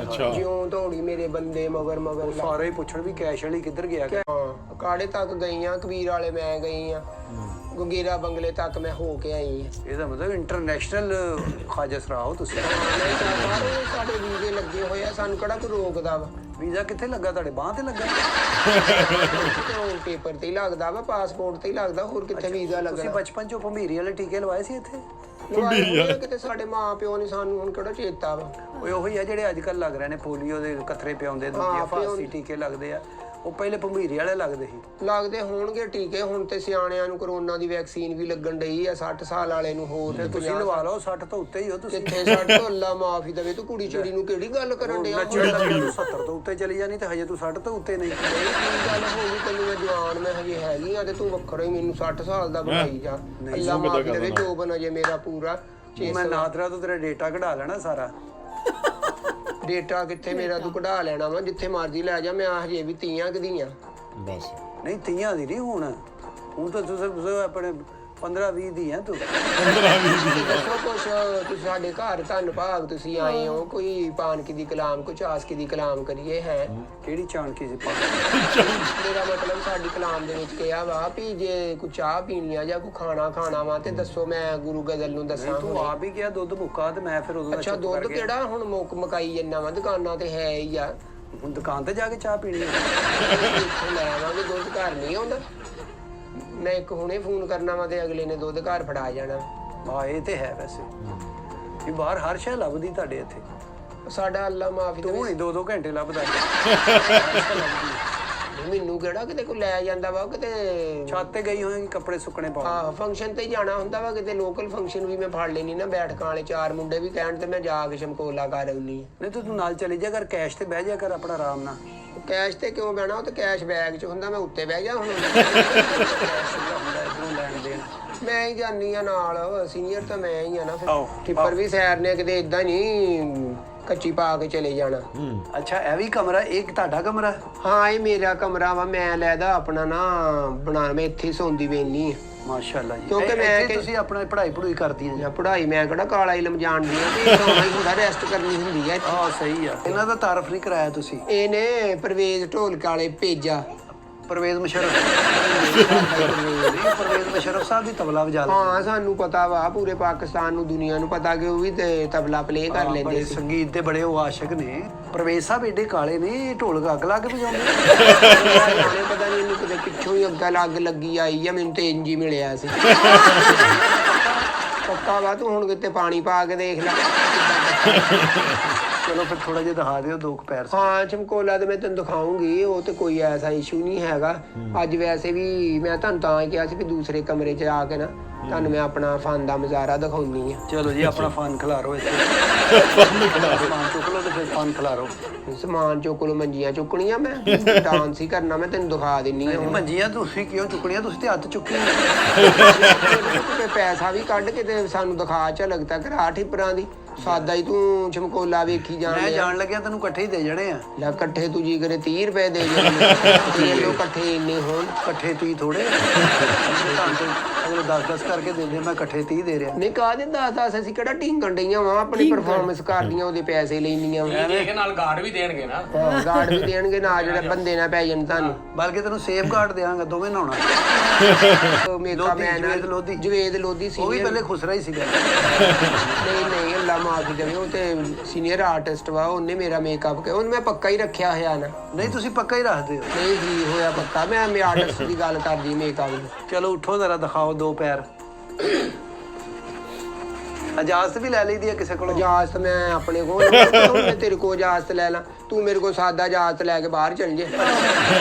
ਅੱਛਾ ਜਿਉਂ ਦੌੜੀ ਮੇਰੇ ਬੰਦੇ ਮਗਰ ਲੱਗ ਸਾਰੇ ਪੁੱਛਣ ਵੀ ਕੈਸ਼ ਵਾਲੀ ਕਿੱਧਰ ਗਿਆ। ਹਾਂ ਅਕਾੜੇ ਤੱਕ ਗਈ ਆ, ਕਬੀਰ ਵਾਲੇ ਮੈਂ ਗਈ ਆ, ਗੁਗੇਰਾ ਬੰਗਲੇ ਤੱਕ ਮੈਂ ਹੋ ਕੇ ਆਈ ਆ। ਇਹਦਾ ਮਤਲਬ ਇੰਟਰਨੈਸ਼ਨਲ ਖਾਜਸਰਾ ਹੋ ਤੁਸੀਂ। ਸਾਡੇ ਵੀਜ਼ੇ ਲੱਗੇ ਹੋਏ ਆ, ਸਾਨੂੰ ਕਿਹੜਾ ਕੋਈ ਰੋਕਦਾ ਵਾ। ਵੀਜ਼ਾ ਕਿੱਥੇ ਲੱਗਾ ਤੁਹਾਡੇ, ਬਾਂਹ ਤੇ ਲੱਗਾ? ਪੇਪਰ ਤੇ ਹੀ ਲੱਗਦਾ ਵਾ, ਪਾਸਪੋਰਟ ਤੇ ਹੀ ਲੱਗਦਾ, ਹੋਰ ਕਿੱਥੇ ਵੀਜ਼ਾ ਤੁਸੀਂ ਲੱਗਦਾ। ਬਚਪਨ ਚ ਭੰਬੀਰੀ ਵਾਲੇ ਟੀਕੇ ਲਵਾਏ ਸੀ ਇੱਥੇ? ਕਿਤੇ ਸਾਡੇ ਮਾਂ ਪਿਓ ਨੇ ਸਾਨੂੰ ਹੁਣ ਕਿਹੜਾ ਚੇਤਾ ਵਾ। ਓਏ ਉਹੀ ਆ ਜਿਹੜੇ ਅੱਜ ਕੱਲ ਲੱਗ ਰਹੇ ਨੇ, ਪੋਲੀਓ ਦੇ ਕਤਰੇ ਪਿਆਉਂਦੇ, ਦੂਜੇ ਫਾਂਸੀ ਟੀਕੇ ਲੱਗਦੇ ਆ, ਉਹ ਪਹਿਲੇ ਭੰਬੀਰੀ ਵਾਲੇ ਲੱਗਦੇ ਸੀ। ਲੱਗਦੇ ਹੋਣਗੇ ਟੀਕੇ, ਹੁਣ ਤੇ ਸਿਆਣਿਆਂ ਨੂੰ ਕਰੋਨਾ ਦੀ ਵੈਕਸੀਨ ਵੀ ਲੱਗਣ ਡਈ ਆ, 60 ਸਾਲ ਵਾਲੇ ਨੂੰ ਹੋਰ। ਤੇ ਤੁਸੀਂ ਲਵਾ ਲਓ, 60 ਤੋਂ ਉੱਤੇ ਹੀ ਹੋ ਤੁਸੀਂ। ਕਿੱਥੇ 60 ਤੋਂ ਅੱਲਾ ਮਾਫੀ ਦੇਵੇ, ਤੂੰ ਕੁੜੀ ਚਿੜੀ ਨੂੰ ਕਿਹੜੀ ਗੱਲ ਕਰਨ ਡਿਆ? ਨੱਚਣ ਲੱਗੇ ਤੂੰ 70 ਤੋਂ ਉੱਤੇ ਚਲੀ ਜਾਣੀ ਤੇ ਹਜੇ ਤੂੰ 60 ਤੋਂ ਉੱਤੇ ਨਹੀਂ। ਕੀ ਗੱਲ ਹੋ ਗਈ ਤੈਨੂੰ? ਮੈਂ ਜਵਾਨ ਮੈਂ ਹਜੇ ਹੈਗੀ ਆ ਤੇ ਤੂੰ ਵੱਖਰਾ ਹੀ ਮੈਨੂੰ 60 ਸਾਲ ਦਾ ਬਣਾਈ ਜਾ। ਅੱਲਾ ਮਾਫੀ ਦੇਵੇ, ਜੋਬਨ ਅਜੇ ਮੇਰਾ ਪੂਰਾ ਮੈਂ ਨਾਦਰਾ ਤੋਂ ਤੇਰਾ ਡੇਟਾ ਕਢਾ ਲੈਣਾ ਸਾਰਾ। ਡੇਟਾ ਕਿੱਥੇ ਮੇਰਾ ਤੂੰ ਕਢਾ ਲੈਣਾ ਵਾ, ਜਿੱਥੇ ਮਰਜ਼ੀ ਲੈ ਜਾ। ਮੈਂ ਹਜੇ ਵੀ ਤੀਆਂ ਕਦੀਆਂ ਬਸ। ਨਹੀਂ ਤੀਆਂ ਦੀ ਨਹੀਂ, ਹੁਣ ਤਾਂ ਤੁਸੀਂ ਆਪਣੇ 15-20 ਦੀ ਆ ਤੂੰ। ਦੱਸੋ ਕੁਛ, ਤੁਸੀਂ ਸਾਡੇ ਘਰ ਧੰਨ ਭਾਗ ਤੁਸੀਂ ਆਏ ਹੋ, ਕੋਈ ਪਾਨਕੀ ਦੀ ਕਲਾਮ, ਕੋਈ ਚਾਸਕੀ ਦੀ ਕਲਾਮ ਕਰੀਏ ਹੈ। ਕਿਹੜੀ ਚਾਣਕੀ ਸੀ? ਮੇਰਾ ਮਤਲਬ ਸਾਡੀ ਕਲਾਮ ਦੇ ਵਿੱਚ ਕਿਹਾ ਵਾ ਵੀ ਜੇ ਕੋਈ ਚਾਹ ਪੀਣੀ ਆ ਜਾਂ ਕੋਈ ਖਾਣਾ ਵਾ ਤੇ ਦੱਸੋ, ਮੈਂ ਗੁਰੂ ਗਜ਼ਲ ਨੂੰ ਦੱਸਾਂ। ਤੂੰ ਆਪ ਹੀ ਕਿਹਾ ਦੁੱਧ ਮੁੱਕਾ ਤੇ ਮੈਂ ਫਿਰ ਉਦੋਂ ਅੱਛਾ ਦੁੱਧ ਕਿਹੜਾ ਹੁਣ ਮਕਾਈ ਜੰਨਾ ਵਾ, ਦੁਕਾਨਾਂ ਤੇ ਹੈ ਹੀ ਆ। ਹੁਣ ਦੁਕਾਨ ਤੇ ਜਾ ਕੇ ਚਾਹ ਪੀਣੀ ਹੈ? ਲੈ ਆਵਾਂਗੇ, ਦੁੱਧ ਘਰ ਨਹੀਂ ਆਉਂਦਾ। ਮੈਂ ਇੱਕ ਹੁਣੇ ਫੋਨ ਕਰਨਾ ਵਾ ਤੇ ਅਗਲੇ ਨੇ ਦੁੱਧ ਘਰ ਫੜਾ ਜਾਣਾ। ਹਾਂ ਇਹ ਤੇ ਹੈ ਵੈਸੇ, ਵੀ ਬਾਹਰ ਹਰ ਸ਼ੈ ਲੱਭਦੀ ਤੁਹਾਡੇ ਇੱਥੇ। ਸਾਡਾ ਅੱਲਾ ਮਾਫੀ ਤੂੰ ਦੇਵੇ। ਨਹੀਂ 2-2 ਘੰਟੇ ਲੱਭਦਾ। ਮੈਨੂੰ ਕਿਹੜਾ ਕਿਤੇ ਕੋਈ ਲੈ ਜਾਂਦਾ ਵਾ ਕਿਤੇ ਛੱਤ ਤੇ ਗਈ ਹੋਏਗੀ ਕੱਪੜੇ ਸੁੱਕਣੇ ਪਾਉਣ। ਹਾਂ ਫੰਕਸ਼ਨ ਤੇ ਹੀ ਜਾਣਾ ਹੁੰਦਾ ਵਾ ਕਿਤੇ ਲੋਕਲ ਫੰਕਸ਼ਨ ਵੀ ਮੈਂ ਫੜ ਲੈਣੀ ਨਾ ਬੈਠਕਾਂ ਵਾਲੇ 4 ਮੁੰਡੇ ਵੀ ਕਹਿਣ ਤੇ ਮੈਂ ਜਾ ਕੇ ਸ਼ਮਕੋਲਾ ਕਰ ਆਉਣੀ ਨਹੀਂ ਤਾਂ ਤੂੰ ਨਾਲ ਚਲੀ ਜਾ ਕਰ, ਕੈਸ਼ ਤੇ ਬਹਿ ਜਾ ਕਰ ਆਪਣਾ ਆਰਾਮ ਨਾਲ। ਕੈਸ਼ ਤੇ ਕਿਉਂ ਬਹਿਣਾ ਉਹ ਤੇ ਕੈਸ਼ ਬੈਗ 'ਚ ਹੁੰਦਾ ਮੈਂ ਉੱਤੇ ਬਹਿ ਜਾ ਹੁਣ ਇਧਰੋਂ ਲੈਣ ਦੇਣ। ਮੈਂ ਹੀ ਜਾਨੀ ਆ ਨਾਲ ਸੀਨੀਅਰ ਤਾਂ ਮੈਂ ਹੀ ਆ ਨਾ ਆਹੋ, ਫਿਰ ਟਿੱਪਰ ਵੀ ਸੈਰ ਨੇ ਕਿਤੇ ਇਦਾਂ ਨਹੀਂ ਕੱਚੀ ਪਾ ਕੇ ਚਲੇ ਜਾਣਾ। ਅੱਛਾ ਇਹ ਵੀ ਕਮਰਾ, ਇਹ ਤੁਹਾਡਾ ਕਮਰਾ? ਹਾਂ ਇਹ ਮੇਰਾ ਕਮਰਾ ਵਾ ਮੈਂ ਲੈਦਾ ਆਪਣਾ ਨਾ ਬਣਾ ਮੈਂ ਇੱਥੇ ਸੌਂਦੀ ਵੇਨੀ ਆ ਮਾਸ਼ਾਅੱਲਾ ਜੀ। ਕਿਉਂਕਿ ਮੈਂ ਇੱਥੇ ਤੁਸੀਂ ਆਪਣਾ ਪੜ੍ਹਾਈ ਕਰਦੀਆਂ ਜੀ? ਜਾਂ ਪੜ੍ਹਾਈ ਮੈਂ ਕਿਹੜਾ ਕਾਲਾ ਇਲਮ ਜਾਣਦੀ ਆ ਤੇ ਸੌਣਾ ਹੀ ਹੁੰਦਾ ਰੈਸਟ ਕਰਨੀ ਹੁੰਦੀ ਆ ਆਹ ਸਹੀ ਆ। ਇਹਨਾਂ ਦਾ ਤਾਰਫ ਨਹੀਂ ਕਰਾਇਆ ਤੁਸੀਂ? ਇਹਨੇ ਪਰਵੇਜ਼ ਢੋਲਕ ਵਾਲੇ ਭੇਜਾ। ਪਰਵੇਜ਼ ਮੁਸ਼ਰਫ? ਨਹੀਂ, ਪਰਵੇਜ਼ ਮੁਸ਼ਰਫ ਸਾਹਿਬ ਵੀ ਤਬਲਾ ਵਜਾ ਲੈਂਦੇ। ਹਾਂ ਸਾਨੂੰ ਪਤਾ ਵਾ ਪੂਰੇ ਪਾਕਿਸਤਾਨ ਨੂੰ ਦੁਨੀਆ ਨੂੰ ਪਤਾ ਕਿ ਉਹ ਵੀ ਤੇ ਤਬਲਾ ਪਲੇ ਕਰ ਲੈਂਦੇ ਬੜੇ ਸੀ। ਸੰਗੀਤ ਦੇ ਬੜੇ ਉਹ ਆਸ਼ਿਕ ਨੇ। ਪਰਵੇਜ਼ ਸਾਹਿਬ ਏਡੇ ਕਾਲੇ ਨੇ, ਢੋਲਕ ਅੱਗ ਲਾ ਕੇ ਵਜਾਉਂਦੇ। ਜਾਣੇ ਪਤਾ ਨਹੀਂ ਇਹਨੂੰ ਕਿਤੇ ਪਿੱਛੋਂ ਹੀ ਅੱਗ ਲੱਗੀ ਆਈ ਆ ਮੈਨੂੰ ਤੇ ਇੰਜ ਹੀ ਮਿਲਿਆ ਸੀ। ਪੱਕਾ ਵਾ ਤੂੰ ਹੁਣ ਕਿਤੇ ਪਾਣੀ ਪਾ ਕੇ ਦੇਖ ਲੈ। ਚਲੋ ਫਿਰ ਥੋੜਾ ਜਿਹਾ ਦਿਖਾ ਦਿਓ ਦੋ ਕੁ ਪੈਰ। ਹਾਂ ਚਮਕੌਲਾ ਤੇ ਮੈਂ ਤੈਨੂੰ ਦਿਖਾਉਂਗੀ ਉਹ ਤੇ ਕੋਈ ਐਸਾ ਇਸ਼ੂ ਨਹੀਂ ਹੈਗਾ। ਅੱਜ ਵੈਸੇ ਵੀ ਮੈਂ ਤੁਹਾਨੂੰ ਤਾਂ ਹੀ ਕਿਹਾ ਸੀ ਵੀ ਦੂਸਰੇ ਕਮਰੇ 'ਚ ਆ ਕੇ ਨਾ ਤੁਹਾਨੂੰ ਮੈਂ ਆਪਣਾ ਫਨ ਦਾ ਨਜ਼ਾਰਾ ਦਿਖਾਉਣੀ ਆ। ਚਲੋ ਜੀ ਆਪਣਾ ਫਨ ਖਿਲਾਰੋ ਇੱਥੇ। ਸਮਾਨ ਚੁੱਕ ਲਓ ਤੇ ਫਿਰ ਫਨ ਖਿਲਾਰੋ। ਸਮਾਨ ਚੁੱਕ ਲਓ, ਮੰਜੀਆਂ ਚੁੱਕਣੀਆਂ ਮੈਂ ਡਾਂਸ ਹੀ ਕਰਨਾ ਮੈਂ ਤੈਨੂੰ ਦਿਖਾ ਦਿੰਨੀ ਆ। ਮੰਜੀਆਂ ਤੁਸੀਂ ਕਿਉਂ ਚੁੱਕਣੀਆਂ? ਤੁਸੀਂ ਤੇ ਹੱਥ ਚੁੱਕੀ ਤੇ ਪੈਸਾ ਵੀ ਕੱਢ ਕੇ ਤੇ ਸਾਨੂੰ ਦਿਖਾ ਝਲਕ ਤਾਂ ਕਰਾ ਠਿੱਪਰਾਂ ਦੀ। ਸਾਦਾ ਹੀ ਤੂੰ ਚਮਕੌਲਾ ਵੇਖੀ ਮੈਂ ਜਾਣ ਜਾਣ ਲੱਗਿਆ ਤੈਨੂੰ ਇਕੱਠੇ ਹੀ ਦੇ ਜਾਣੇ ਆ। ਲੈ ਇਕੱਠੇ ਤੂੰ ਜੀ ਕਰੇ 30 ਰੁਪਏ ਦੇ ਦੇ ਲੋ ਇਕੱਠੇ ਇੰਨੇ ਹੋਣ। ਇਕੱਠੇ 30 ਥੋੜੇ ਅਗਲੇ 10-10 ਕਰਕੇ ਦੇ ਦੇ, ਮੈਂ ਇਕੱਠੇ 30 ਦੇ ਰਿਹਾ। ਨਹੀਂ ਕਾਹਦੇ 10 ਅਸੀਂ ਕਿਹੜਾ ਢੀਂਗਣ ਡਈਆਂ ਵਾ ਆਪਣੀ ਪਰਫਾਰਮੈਂਸ ਕਰਦੀਆਂ ਉਹਦੇ ਪੈਸੇ ਲੈਣੀਆਂ ਵਾ। ਇਹਦੇ ਨਾਲ ਗਾਰਡ ਵੀ ਦੇਣਗੇ ਨਾ। ਹਾਂ ਗਾਰਡ ਵੀ ਦੇਣਗੇ ਨਾਲ ਜਿਹੜੇ ਬੰਦੇ ਨਾ ਪੈ ਜਾਣ ਤੁਹਾਨੂੰ। ਬਲਕਿ ਤੈਨੂੰ ਸੇਫ ਗਾਰਡ ਦੇਵਾਂਗਾ, ਦੋਵੇਂ ਨਹਾਉਣਾ। ਮੇਕਅਪ ਮੈਨ ਜਵੇਦ ਲੋਧੀ ਸੀ ਉਹ ਵੀ ਪਹਿਲੇ ਖੁਸਰਾ ਹੀ ਸੀਗਾ। ਨਹੀਂ ਅੱਲਾ ਮਾਫ ਦੇਵੇ ਉਹ ਤੇ ਸੀਨੀਅਰ ਆਰਟਿਸਟ ਵਾ ਉਹਨੇ ਮੇਰਾ ਮੇਕਅਪ ਕੀਤਾ ਉਹਨੂੰ ਮੈਂ ਪੱਕਾ ਹੀ ਰੱਖਿਆ ਹੋਇਆ ਨਾ। ਨਹੀਂ ਤੁਸੀਂ ਪੱਕਾ ਹੀ ਰੱਖਦੇ ਹੋ? ਨਹੀਂ ਜੀ ਹੋਇਆ ਪੱਕਾ ਮੈਂ ਆਰਟਿਸਟ ਦੀ ਗੱਲ ਕਰਦੀ ਮੇਕਅਪ ਦੀ। ਚਲੋ ਉੱਠੋ ਜ਼ਰਾ ਦਿਖਾਓ ਦੋ ਪੈਰ। ਇਜਾਜ਼ਤ ਵੀ ਲੈ ਲਈਦੀ ਹੈ ਕਿਸੇ ਕੋਲੋਂ? ਇਜਾਜ਼ਤ ਮੈਂ ਆਪਣੇ ਕੋਲ ਮੈਂ ਤੇਰੇ ਕੋਲ ਇਜਾਜ਼ਤ ਲੈ ਲਾਂ ਤੂੰ ਮੇਰੇ ਕੋਲ ਸਾਦਾ ਇਜਾਜ਼ਤ ਲੈ ਕੇ ਬਾਹਰ ਚੱਲ ਜੇ।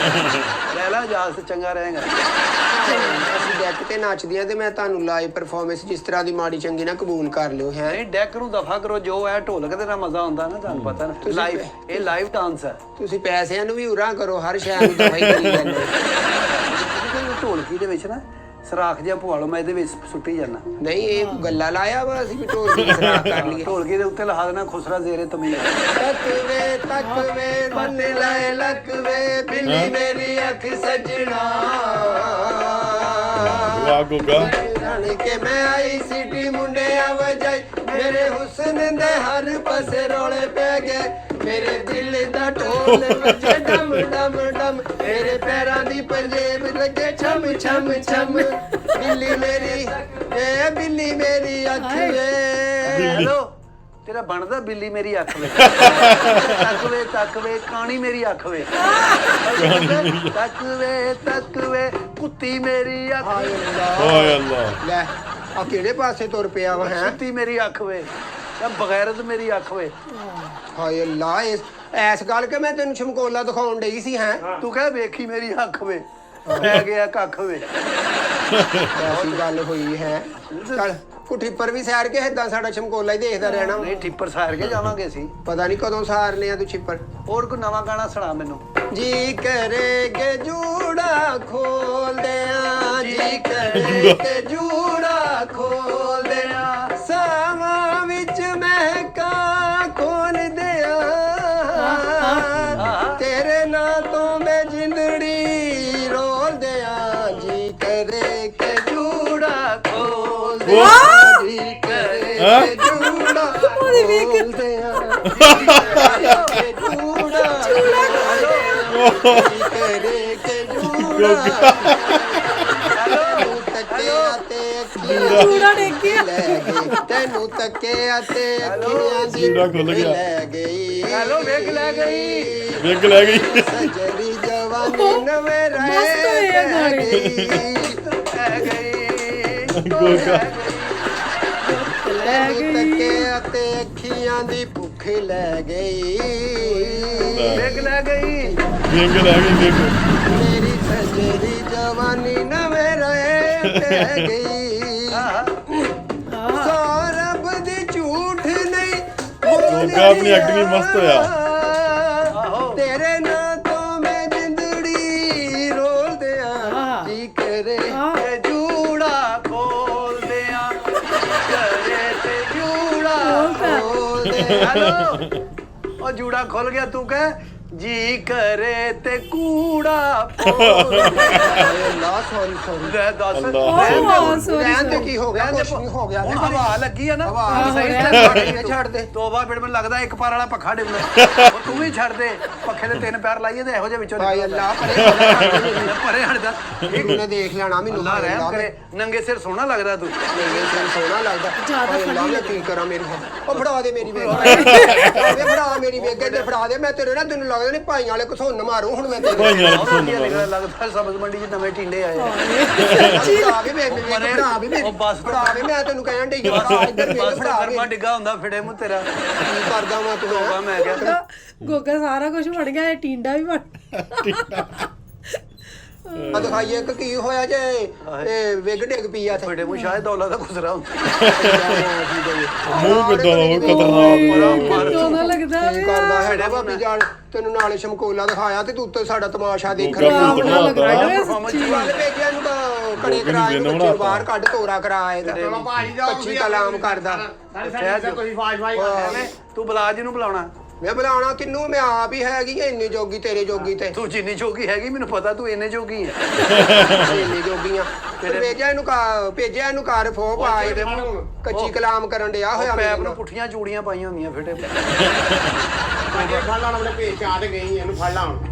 ਲੈ ਲਾ ਇਜਾਜ਼ਤ, ਚੰਗਾ ਰਹੇਗਾ। ਅਸੀਂ ਡੈਕ ਤੇ ਨੱਚਦੀਆਂ ਤੇ ਮੈਂ ਤੁਹਾਨੂੰ ਲਾਈਵ ਪਰਫਾਰਮੈਂਸ ਜਿਸ ਤਰ੍ਹਾਂ ਦੀ ਮਾੜੀ ਚੰਗੀ ਨਾ ਕਬੂਲ ਕਰ ਲਿਓ ਹੈ। ਨਹੀਂ ਡੈਕ ਨੂੰ ਦਫਾ ਕਰੋ, ਜੋ ਹੈ ਢੋਲਕ ਦੇ ਨਾਲ ਮਜ਼ਾ ਆਉਂਦਾ ਨਾ, ਤੁਹਾਨੂੰ ਪਤਾ ਨਾ। ਲਾਈਵ ਇਹ ਲਾਈਵ ਡਾਂਸ ਹੈ। ਤੁਸੀਂ ਪੈਸਿਆਂ ਨੂੰ ਵੀ ਉਰਾਂ ਕਰੋ, ਹਰ ਸ਼ਹਿਰ ਨੂੰ ਦਫਾ ਹੀ ਕਰੀ ਜਾਂਦੇ। ਢੋਲਕੀ ਦੇ ਵਿੱਚ ਨਾ ਸਰਾਖ ਜਿਹਾ ਪਵਾ ਲਓ, ਮੈਂ ਇਹਦੇ ਵਿੱਚ ਸੁੱਟੀ ਜਾਣਾ। ਨਹੀਂ ਇਹ ਗੱਲਾਂ ਲਾਇਆ ਵਾ ਅਸੀਂ ਵੀ ਢੋਲਕੀ ਦੀ ਸਰਾਖ ਕਰ ਲਈਏ। ਢੋਲਕੀ ਦੇ ਉੱਤੇ ਲਾ ਦੇਣਾ ਖੁਸਰਾ ਜ਼ੇਰੇ ਤਮੀਜ਼। ਤੱਕਵੇ ਬੰਨੇ ਲੈ ਲਕਵੇ ਬਿੱਲੀ ਮੇਰੀ ਅੱਖ ਸਜਣਾ ਵਾਹ ਗੋਗਾ ਰਣ ਕੇ ਮੈਂ ਆਈ ਸਿਟੀ ਮੁੰਡਿਆਂ ਵਜਾਈ ਮੇਰੇ ਹੁਸਨ ਦੇ ਹਰ ਪਾਸੇ ਰੋਲੇ ਪੈ ਗਏ ਮੇਰੇ ਦਿਲ ਦਾ ਢੋਲ ਵੱਜੇ ਡਮ ਡਮ ਡਮ ਮੇਰੇ ਪੈਰਾਂ ਦੀ ਪੰਜੇਬ ਲੱਗੇ ਛਮ ਛਮ ਛਮ ਬਿੱਲੀ ਮੇਰੀ ਏ ਬਿੱਲੀ ਮੇਰੀ ਅੱਖ ਵੇ। ਹੈਲੋ ਤੇਰਾ ਬਣਦਾ ਬਿੱਲੀ ਮੇਰੀ ਅੱਖ ਵੇ। ਤੱਕ ਵੇ ਕਾਣੀ ਮੇਰੀ ਅੱਖ ਵੇ। ਤੱਕ ਵੇ ਕੁੱਤੀ ਮੇਰੀ ਅੱਖ ਵੇ। ਓਏ ਅੱਲਾ ਲੈ ਆ ਕਿਹੜੇ ਪਾਸੇ ਤੁਰ ਪਿਆ ਵਾ ਹੈ। ਕੁੱਤੀ ਮੇਰੀ ਅੱਖ ਵੇ, ਬਗੈਰਤ ਮੇਰੀ ਅੱਖ ਵੇ। ਹਾਏ ਅੱਲਾ ਐਸ ਗੱਲ ਕਿ ਮੈਂ ਤੈਨੂੰ ਚਮਕੌਲਾ ਦਿਖਾਉਣ ਡਈ ਸੀ ਹੈ। ਤੂੰ ਕਹਿ ਵੇਖੀ ਮੇਰੀ ਅੱਖ ਵੇ, ਪੈ ਗਿਆ ਕੱਖ ਵੇ। ਐਸੀ ਗੱਲ ਹੋਈ ਹੈ। ਚੱਲ ਕੁੱਠੀ ਪਰ ਵੀ ਸੈਰ ਕੇ ਏਦਾਂ ਸਾਡਾ ਚਮਕੌਲਾ ਹੀ ਦੇਖਦਾ ਰਹਿਣਾ। ਨਹੀਂ ਠਿੱਪਰ ਸਾਰ ਕੇ ਜਾਵਾਂਗੇ ਅਸੀਂ। ਪਤਾ ਨਹੀਂ ਕਦੋਂ ਸਾਰਨੇ ਆ ਤੂੰ ਛਿੱਪਰ। ਹੋਰ ਕੋਈ ਨਵਾਂ ਗਾਣਾ ਸੁਣਾ ਮੈਨੂੰ। ਜੀ ਕਰੇਗੇ ਜੂੜਾ ਖੋਲਦਿਆਂ ਜੀ ਕਰੇਗੇ ਜੂੜਾ ਖੋਲਦਿਆਂ ਸਾਵਾਂ ਵਿੱਚ ਮਹਿਕਾਂ ਖੋਲਦਿਆਂ ਤੇਰੇ ਨਾਂ ਤੋਂ ਮੈਂ ਜਿੰਦੜੀ ਰੋਲਦਿਆਂ ਜੀ ਕਰੇਗੇ ਜੂੜਾ ਖੋਲਦਿਆਂ ਜੀ ਕਰੇਗੇ ਜੂੜਾ ਖੋਲਦਿਆਂ ਕਰੇ ਕੇ ਜੂੜਾ ਜੂੜਾ ਡੇਕਿਆ ਤੈਨੂੰ ਤੱਕਿਆ ਤੇ ਅੱਖੀਆਂ ਦੀ ਜੂੜਾ ਖੁੱਲ ਗਿਆ। ਲੈ ਗਈ ਹੈਲੋ ਵੇਖ ਲੈ ਗਈ। ਵੇਖ ਲੈ ਗਈ ਸਜਰੀ ਜਵਾਨੀ ਨਵੇਂ ਮਸਤ ਹੋਏ ਆ ਗਾਣੇ। ਪੈ ਗਈ ਗੋਗਾ ਤੈਨੂੰ ਤੱਕਿਆ ਤੇ ਅੱਖੀਆਂ ਦੀ ਭੁੱਖ ਲੈ ਗਈ ਵੇਖ ਲੈ ਗਈ। ਵੇਖ ਲੈ ਗਈ ਵੇਖ ਮੇਰੀ ਜਵਾਨੀ ਨਵੇਂ ਰਹੇ ਤੇ ਗਈ ਸੌਰਭ ਦੀ ਝੂਠ ਨਹੀਂ ਗੋਗਾ ਆਪਣੀ ਐਕਟਿੰਗ ਵੀ ਮਸਤ ਹੋਇਆ। ਤੇਰੇ ਨਾਂ ਤੋਂ ਮੈਂ ਜਿੰਦੜੀ ਰੋਲਦੇ ਆ ਜੀ ਕਰੇ ਤੇ ਜੂੜਾ ਖੋਲਦੇ ਆ ਕਰੇ ਤੇ ਜੂੜਾ ਰੋਲਦੇ ਆ। ਹੈਲੋ ਉਹ ਜੂੜਾ ਖੁੱਲ ਗਿਆ ਤੂੰ ਕਹਿ ਜੀ ਕਰੇ ਤੇ ਕੂੜਾ ਅੱਲਾ ਸੌਰੀ ਸੌਰੀ ਲੈ ਦੱਸ ਰਹਿਣ ਤੇ ਕੀ ਹੋ ਗਿਆ ਕੁਛ ਨਹੀਂ ਹੋ ਗਿਆ ਹੁਣ ਹਵਾ ਲੱਗੀ ਆ ਨਾ ਹਵਾ ਸਹੀ ਲੱਗੀ ਆ। ਤਰ੍ਹਾਂ ਛੱਡ ਦੇ। ਤੋਬਾ ਫਿਰ ਮੈਨੂੰ ਲੱਗਦਾ ਇੱਕ ਪਾਰ ਵਾਲਾ ਪੱਖਾ ਡਿੱਗਣਾ ਉਹ ਤੂੰ ਵੀ ਛੱਡ ਦੇ ਪੱਖੇ ਦੇ 3 ਪੈਰ ਲਾਈਏ ਤੇ ਇਹੋ ਜਿਹੇ ਵਿੱਚੋਂ ਹਾਏ ਨਿਕਲਦਾ। ਅੱਲਾ ਪਰੇ ਹਟਦਾ ਇਹਨੇ ਦੇਖ ਲੈਣਾ ਮੈਨੂੰ ਅੱਲਾ ਰਹਿਮ ਕਰੇ ਨੰਗੇ ਸਿਰ ਸੋਹਣਾ ਲੱਗਦਾ ਤੂੰ ਸੋਹਣਾ ਲੱਗਦਾ ਜ਼ਿਆਦਾ ਹਾਏ ਅੱਲਾ funny ਮੈਂ ਕੀ ਕਰਾਂ ਮੇਰੀ ਉਹ ਫੜਾ ਦੇ ਮੇਰੀ ਵੇਗ ਫੜਾ ਮੇਰੀ ਵੇਗ ਤੇ ਫੜਾ ਦੇ ਮੈਂ ਤੇਰੇ ਨਾਲ ਤੈਨੂੰ ਲੱਗਦਾ ਨਹੀਂ ਭਾਈਆਂ ਵਾਲੇ ਘਸੁੰਨ ਮਾਰੂ ਹੁਣ ਮੈਂ ਤੇਰੇ ਭਾਈਆਂ ਵਾਲੇ ਬਹੁਤ ਘਸੁੰਨ ਵਧੀਆ ਮਾਰੂ। ਨਿਕਲਿਆ ਲੱਗਦਾ ਸਬਜ਼ ਮੰਡੀ 'ਚ ਨਵੇਂ ਟਿੰਡੇ ਆਏ ਆ। ਫੜਾ ਵੀ ਮੇਰੀ ਵੇਗ ਫੜਾ ਵੀ ਮੇਰੀ ਉਹ ਬਸ ਤੋਂ- ਫੜਾ ਵੀ ਮੈਂ ਤੈਨੂੰ ਕਹਿਣ ਡਈ ਫੜਾ ਇੱਧਰ ਵੇਗ ਬਸ ਫੜਾ ਕਰਮਾ ਵੀ ਡਿੱਗਾ ਹੁੰਦਾ ਫਿੜੇ ਮੂੰਹ ਤੇਰਾ ਕੀ ਕਰਦਾ ਮੈਂ ਤੂੰ ਤੋਬਾ ਮੈਂ ਕਿਹਾ ਗੋਗਾ ਸਾਰਾ ਕੁਝ ਬਣ ਗਿਆ ਇਹ ਟੀਂਡਾ ਵੀ ਬਣ ਆ ਦਿਖਾਈਏ ਕਿ ਕੀ ਹੋਇਆ ਜੇ ਇਹ ਵੇਗ ਡਿੱਗ ਪਈ ਆ ਤੇ ਫਿੜੇ ਮੂੰਹ ਸ਼ਾਇਦ ਦੌਲਾ ਦਾ ਗੁਜ਼ਰਾ ਹੁੰਦਾ ਮੂੰਹ ਕਿੱਦਾਂ ਦਾ ਉਹ ਖਤਰਨਾਕ। ਕਿਉਂ ਲੱਗਦਾ ਕੀ ਕਰਦਾ ਹੈਗਾ ਭਾਬੀ ਜਾਨ ਤੈਨੂੰ ਨਾਲੇ ਸ਼ਮਕੋਲਾ ਦਿਖਾਇਆ ਤੇ ਤੂੰ ਉੱਤੇ ਸਾਡਾ ਤਮਾਸ਼ਾ ਦੇਖਣ ਗੋਗਾ ਲੱਗਾ। ਭੂਤਨਾ ਲੱਗਦਾ ਇਹਦਾ ਓਏ performance ਸੱਚੀ। ਵਾਲੇ ਭੇਜਿਆ ਨੂੰ ਕੜੇ ਗੋਗੇ ਕਰਾਏ ਨੂੰ ਬੱਚੇ ਬਣਾਤਾ। ਬਾਹਰ ਕੱਢ ਤੋਰਾ ਕਰਾਏ ਦਾ ਕੱਚੀ ਕਲਾਮ ਕਰਦਾ ਐਵੇਂ ਤੂੰ ਬੁਲਾ ਜਿਹਨੂੰ ਬੁਲਾਉਣਾ ਮੈਂ ਬੁਲਾਉਣਾ ਕਿੰਨੂੰ ਮੈਂ ਆਪ ਹੀ ਹੈਗੀ ਐ ਇੰਨੀ ਜੋਗੀ ਤੇਰੇ ਜੋਗੀ ਤੇ ਤੂੰ ਜਿੰਨੀ ਜੋਗੀ ਹੈਗੀ ਮੈਨੂੰ ਪਤਾ ਤੂੰ ਇੰਨੇ ਜੋਗੀ ਹੈ ਇੰਨੀ ਜੋਗੀਆਂ ਤੇ ਭੇਜਿਆ ਇਹਨੂੰ ਘਰ ਫੋ ਪਾਏ ਕੱਚੀ ਕਲਾਮ ਕਰਨ ਡਿਆ ਹੋਇਆ ਪੈਪ ਮੇਰੇ ਨੂੰ ਨਾਲ। ਪੁੱਠੀਆਂ ਚੂੜੀਆਂ ਪਾਈਆਂ ਹੁੰਦੀਆਂ ਫਿਟੇ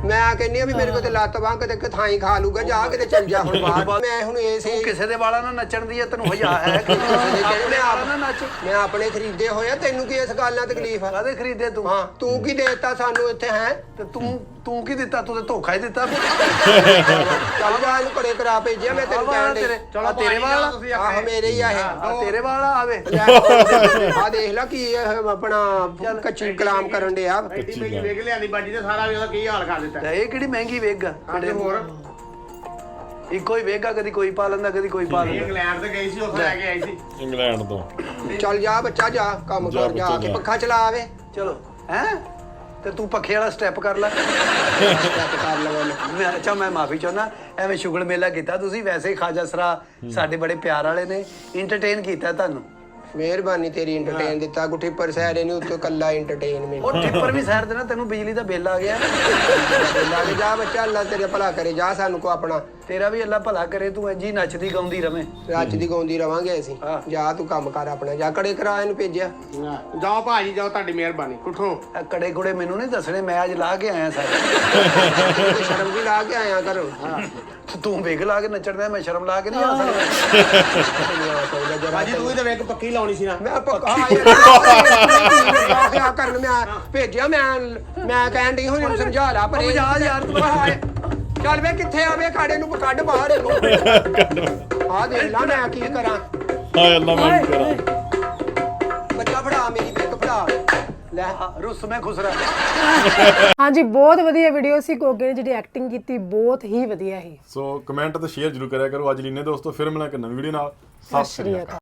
ਮੈਂ ਕਹਿੰਨੀ ਆ ਵੀ ਮੇਰੇ ਕੋਲ ਤੇ ਲੱਤ ਬਾਂਹ ਕਿਤੇ ਥਾਈ ਖਾ ਲੂਗਾ ਜਾ ਕਿਤੇ ਚੱਲ ਜਾ ਹੁਣ ਬਾਹਰ ਮੈਂ ਹੁਣ ਇਹ ਤੂੰ ਸੀ ਕਿਸੇ ਦੇ ਵਾਲਾਂ ਨਾਲ ਨੱਚਣ ਦੀ ਹੈ ਤੈਨੂੰ ਹਯਾ ਹੈ ਕਿ ਆਪਣੇ ਵਾਲਾਂ ਨਾਲ ਨੱਚ ਮੈਂ ਆਪਣੇ ਖਰੀਦੇ ਹੋਏ ਆ ਤੈਨੂੰ ਕੀ ਇਸ ਗੱਲ ਨਾਲ ਤਕਲੀਫ ਆ ਕਾਹਦੇ ਖਰੀਦੇ ਤੂੰ ਹਾਂ ਤੂੰ ਕੀ ਦੇਤਾ ਸਾਨੂੰ ਇੱਥੇ ਹੈ ਤੇ ਤੂੰ ਕੀ ਦਿੱਤਾ ਤੂੰ ਤੇ ਧੋਖਾ ਹੀ ਦਿੱਤਾ ਚੱਲ ਜਾ ਇਹਨੂੰ ਘਰੇ ਕਰਾ ਭੇਜਿਆ ਮੈਂ ਤੈਨੂੰ ਕਹਿਣ ਦੇ ਚਲੋ ਤੇਰੇ ਵਾਲਾ ਆਹ ਮੇਰੇ ਹੀ ਆ ਇਹ ਤੇਰੇ ਵਾਲਾ ਆਵੇ ਆ ਦੇਖ ਲੈ ਕੀ ਇਹ ਆਪਣਾ ਕੱਚੀ ਕਲਾਮ ਕਰਨ ਡਿਆ ਤੇ ਇਹ ਕਿਹੜੀ ਮਹਿੰਗੀ ਵੇਗ ਆ ਫਿਟੇ ਮੂੰਹ। ਇੱਕੋ ਹੀ ਵੇਗਾ ਕਦੀ ਕੋਈ ਪਾ ਲੈਂਦਾ ਕਦੀ ਕੋਈ ਪਾ ਲੈਂਦਾ ਇੰਗਲੈਂਡ ਤੋਂ ਚੱਲ ਜਾ ਬੱਚਾ ਜਾ ਕੰਮ ਜਾ ਕਰ ਜਾ ਬੱਚਾ ਕੇ ਜਾ। ਪੱਖਾ ਚਲਾ ਆਵੇ ਚਲੋ ਹੈ ਤੇ ਤੂੰ ਪੱਖੇ ਵਾਲਾ ਸਟੈਪ ਕਰ ਲੈ ਸੈੱਟ ਕਰ ਲਵਾਂ ਮੈਂ ਅੱਛਾ ਮੈਂ ਮਾਫੀ ਚਾਹੁੰਦਾ ਐਵੇਂ ਸ਼ੁਗਲ ਮੇਲਾ ਕੀਤਾ ਤੁਸੀਂ ਵੈਸੇ ਹੀ ਖਾਜਾ ਸਰਾ ਸਾਡੇ ਬੜੇ ਪਿਆਰ ਵਾਲੇ ਨੇ ਇੰਟਰਟੇਨ ਕੀਤਾ ਤੁਹਾਨੂੰ ਮਿਹਰਬਾਨੀ ਤੇਰੀ ਐਂਟਰਟੇਨ ਦਿੱਤਾ ਗੁੱਠੀ ਪਰ ਸਹਿਰੇ ਨਹੀਂ ਉੱਤੇ ਕੱਲਾ ਐਂਟਰਟੇਨਮੈਂਟ ਉਹ ਟਿੱਪਰ ਵੀ ਸਾਈਡ ਦੇਣਾ ਤੈਨੂੰ ਬਿਜਲੀ ਦਾ ਬਿੱਲ ਆ ਗਿਆ ਲਾ ਕੇ ਜਾ ਬੱਚਾ ਅੱਲਾ ਤੇਰੇ ਭਲਾ ਕਰੇ ਜਾ ਸਾਨੂੰ ਕੋ ਆਪਣਾ ਤੇਰਾ ਵੀ ਅੱਲਾ ਭਲਾ ਕਰੇ ਤੂੰ ਇੰਜ ਹੀ ਨੱਚਦੀ ਗਾਉਂਦੀ ਰਵੇਂ ਰੱਜ ਦੀ ਗਾਉਂਦੀ ਰਵਾਂਗੇ ਅਸੀਂ ਹਾਂ। ਜਾ ਤੂੰ ਕੰਮ ਕਰ ਆਪਣਾ ਜਾ ਕੜੇ ਕਰਾ ਇਹਨੂੰ ਭੇਜਿਆ ਜਾਓ ਭਾਜੀ ਜਾਓ ਤੁਹਾਡੀ ਮਿਹਰਬਾਨੀ ਉਠੋ ਇਹ ਕੜੇ ਕੁੜੇ ਮੈਨੂੰ ਨਹੀਂ ਦੱਸਣੇ ਮੈਂ ਅੱਜ ਲਾ ਕੇ ਆਇਆ ਸਾਰੇ ਤੇ ਸ਼ਰਮ ਵੀ ਲਾ ਕੇ ਆਇਆ ਕਰ ਤੂੰ ਵੇਗ ਲਾ ਕੇ ਨੱਚਣਾ ਮੈਂ ਸ਼ਰਮ ਲਾ ਕੇ ਨਹੀਂ ਆ ਸਕਦਾ ਭਾਜੀ ਤੂੰ ਵੀ ਤੇ ਵੇਖ ਪੱਕੀ ਲਾਉਣੀ ਸੀ ਨਾ ਮੈਂ ਪੱਕਾ ਯਾਰ ਕਰਨ ਮੈਂ ਭੇਜਿਆ ਮੈਂ ਕਹਿਣ ਡਈ ਹੁਣ ਸਮਝਾ ਲਾ ਪਰ ਜਾ ਯਾਰ ਤੂੰ ਚੱਲ ਵੇ ਕਿੱਥੇ ਆਵੇ ਖਾੜੇ ਨੂੰ ਕੱਢ ਬਾਹਰ ਇਹਨੂੰ ਆ ਦੇਖ ਲਾ ਮੈਂ ਕੀ ਕਰਾਂ ਹਾਏ ਅੱਲਾ ਮੈਂ ਕੀ ਕਰਾਂ ਬੱਚਾ ਫੜਾ ਮੇਰੀ ਬੇਕ ਫੜਾ ਲੈ ਰੁੱਸ ਮੈਂ ਖੁਸਰਾ ਹਾਂਜੀ ਬਹੁਤ ਵਧੀਆ ਵੀਡੀਓ ਸੀ ਗੋਗੇ ਨੇ ਜਿਹੜੀ ਐਕਟਿੰਗ ਕੀਤੀ ਬਹੁਤ ਹੀ ਵਧੀਆ ਸੀ ਸੋ ਕਮੈਂਟ ਤੇ ਸ਼ੇਅਰ ਜਰੂਰ ਕਰਿਆ ਕਰੋ ਅੱਜ ਲਈ ਨੇ ਦੋਸਤੋ ਫਿਰ ਮਿਲਾਂਗੇ ਨਵੀਂ ਵੀਡੀਓ ਨਾਲ ਸਤਿ ਸ਼੍ਰੀ ਅਕਾਲ।